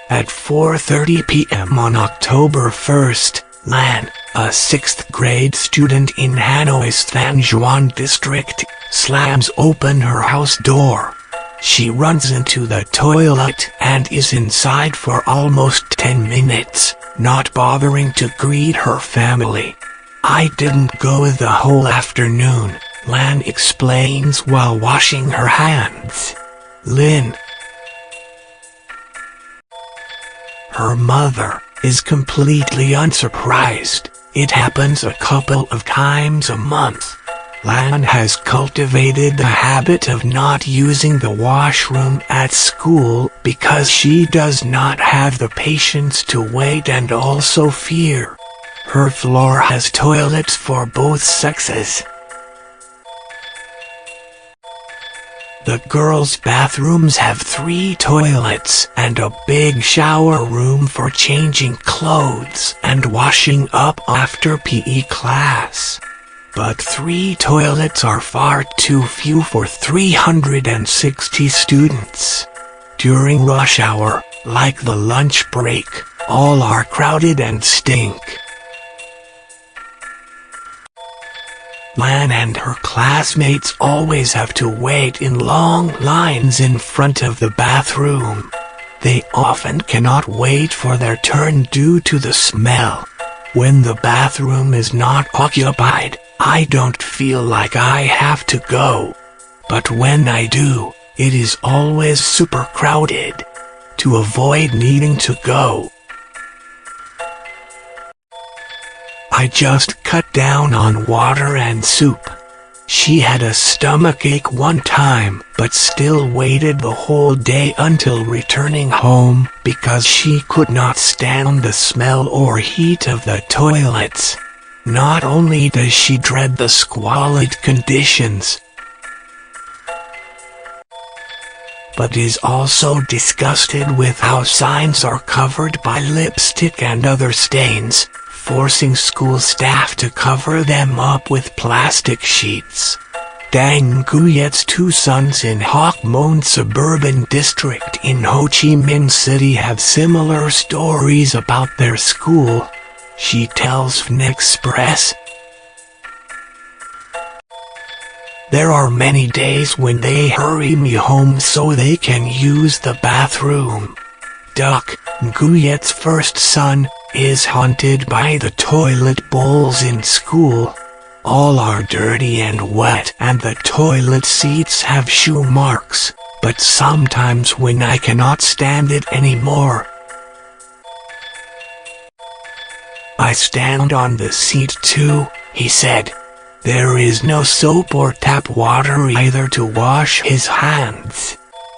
At 4:30 p.m. on October 1st, Lan, a 6th grade student in Hanoi's Xuan district, slams open her house door. She runs into the toilet and is inside for almost 10 minutes, not bothering to greet her family. "I didn't go the whole afternoon," Lan explains while washing her hands. Linh, her mother, is completely unsurprised. It happens a couple of times a month. Lan has cultivated the habit of not using the washroom at school because she does not have the patience to wait and also fear. Her floor has toilets for both sexes. The girls' bathrooms have 3 toilets and a big shower room for changing clothes and washing up after PE class. But 3 toilets are far too few for 360 students. During rush hour, like the lunch break, all are crowded and stink. Lan and her classmates always have to wait in long lines in front of the bathroom. They often cannot wait for their turn due to the smell. When the bathroom is not occupied, I don't feel like I have to go. But when I do, it is always super crowded. To avoid needing to go, I just cut down on water and soup. She had a stomachache one time, but still waited the whole day until returning home because she could not stand the smell or heat of the toilets. Not only does she dread the squalid conditions, but is also disgusted with how signs are covered by lipstick and other stains, forcing school staff to cover them up with plastic sheets. Dang Nguyet's 2 sons in Hoc Mon suburban district in Ho Chi Minh City have similar stories about their school. She tells Van Express, "There are many days when they hurry me home so they can use the bathroom." Duck, Nguyet's first son, is haunted by the toilet bowls in school. All are dirty and wet and the toilet seats have shoe marks, but sometimes when I cannot stand it anymore, I stand on the seat too, he said. There is no soap or tap water either to wash his hands,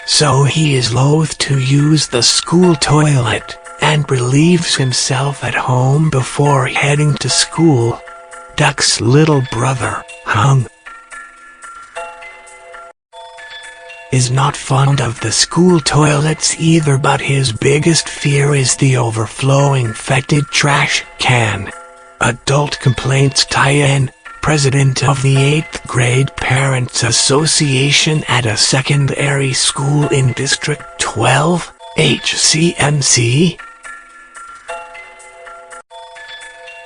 so he is loath to use the school toilet and relieves himself at home before heading to school. Duck's little brother, Hung, is not fond of the school toilets either, but his biggest fear is the overflowing fetid trash can. Adult Complaints Tien, president of the 8th grade Parents Association at a secondary school in District 12, HCMC,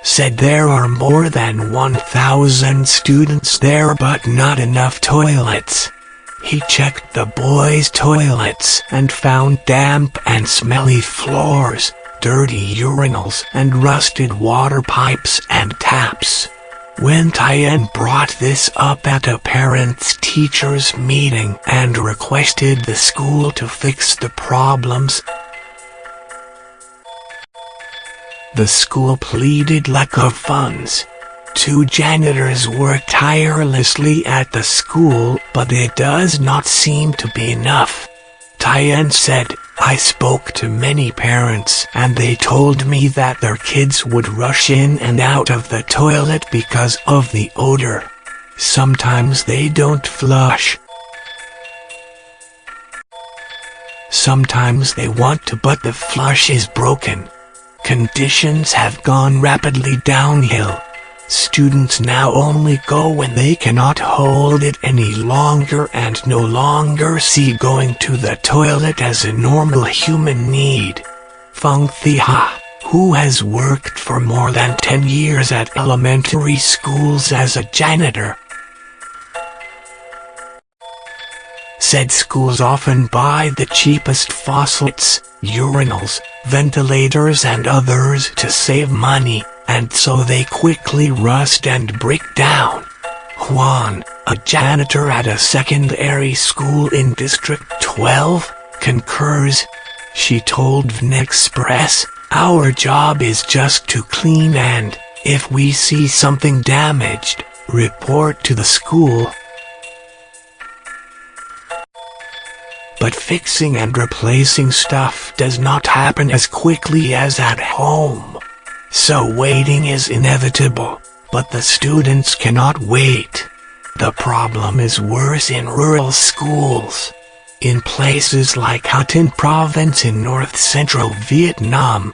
said there are more than 1,000 students there but not enough toilets. He checked the boys' toilets and found damp and smelly floors, dirty urinals and rusted water pipes and taps. When Tien brought this up at a parents-teachers meeting and requested the school to fix the problems, the school pleaded lack of funds. 2 janitors work tirelessly at the school, but it does not seem to be enough. Tien said, I spoke to many parents and they told me that their kids would rush in and out of the toilet because of the odor. Sometimes they don't flush. Sometimes they want to, but the flush is broken. Conditions have gone rapidly downhill. Students now only go when they cannot hold it any longer and no longer see going to the toilet as a normal human need. Feng Thia, who has worked for more than 10 years at elementary schools as a janitor, said schools often buy the cheapest faucets, urinals, ventilators and others to save money, and so they quickly rust and break down. Juan, a janitor at a secondary school in District 12, concurs. She told Vnexpress, "Our job is just to clean and, if we see something damaged, report to the school. But fixing and replacing stuff does not happen as quickly as at home. So waiting is inevitable, but the students cannot wait. The problem is worse in rural schools. In places like Ha Tinh province in north-central Vietnam,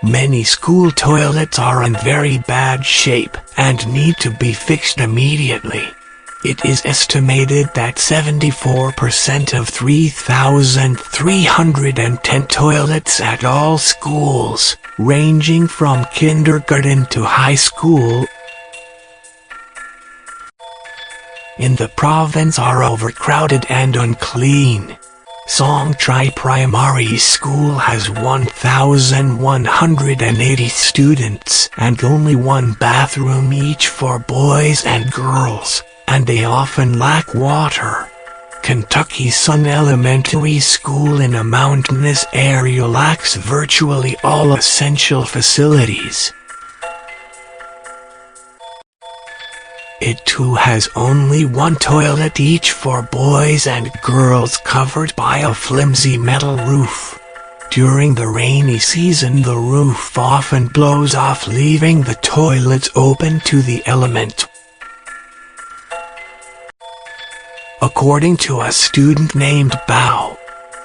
many school toilets are in very bad shape and need to be fixed immediately. It is estimated that 74% of 3,310 toilets at all schools, ranging from kindergarten to high school, in the province are overcrowded and unclean. Song Trai Primary School has 1,180 students and only one bathroom each for boys and girls, and they often lack water. Kentucky Sun Elementary School in a mountainous area lacks virtually all essential facilities. It too has only one toilet each for boys and girls covered by a flimsy metal roof. During the rainy season the roof often blows off, leaving the toilets open to the elements. According to a student named Bao,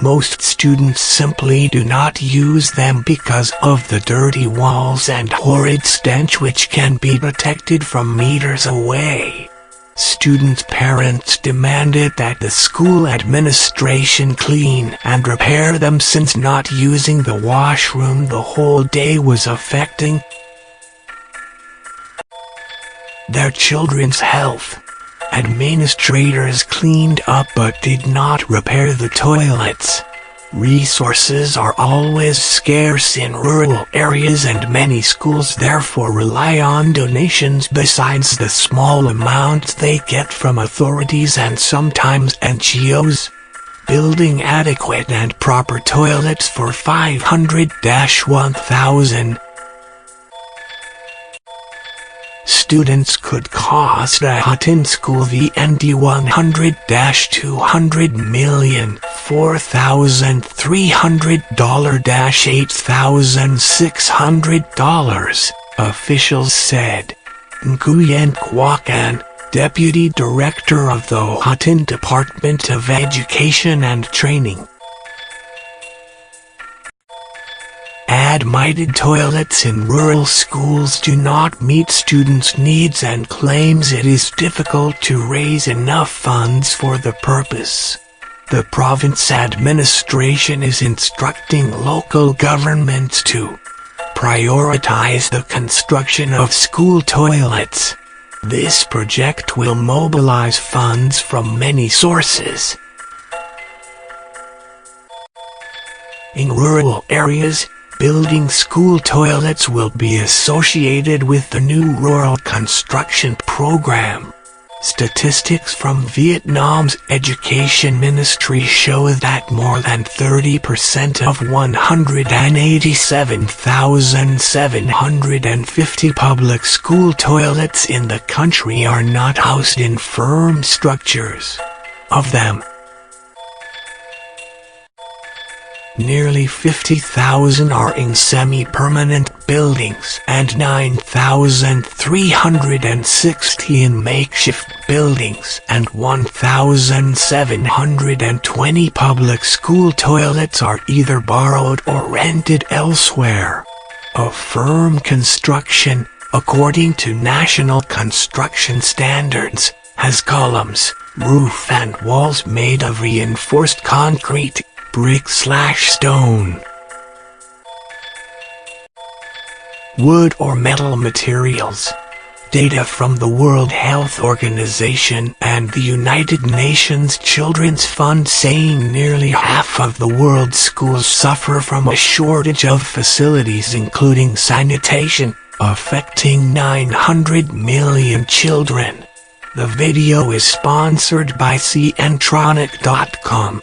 most students simply do not use them because of the dirty walls and horrid stench which can be detected from meters away. Students' parents demanded that the school administration clean and repair them, since not using the washroom the whole day was affecting their children's health. Administrators cleaned up but did not repair the toilets. Resources are always scarce in rural areas and many schools therefore rely on donations besides the small amounts they get from authorities and sometimes NGOs. Building adequate and proper toilets for 500-1,000 students could cost a Ha Tinh school VND $100-200 million, $4,300-$8,600, officials said. Nguyen Quoc An, deputy director of the Ha Tinh Department of Education and Training, admitted toilets in rural schools do not meet students' needs and claims it is difficult to raise enough funds for the purpose. The province administration is instructing local governments to prioritize the construction of school toilets. This project will mobilize funds from many sources. In rural areas, building school toilets will be associated with the new rural construction program. Statistics from Vietnam's education ministry show that more than 30% of 187,750 public school toilets in the country are not housed in firm structures. Of them, nearly 50,000 are in semi-permanent buildings and 9,360 in makeshift buildings, and 1,720 public school toilets are either borrowed or rented elsewhere. A firm construction, according to national construction standards, has columns, roof and walls made of reinforced concrete, brick/stone, wood or metal materials. Data from the World Health Organization and the United Nations Children's Fund saying nearly half of the world's schools suffer from a shortage of facilities including sanitation, affecting 900 million children. The video is sponsored by cntronic.com.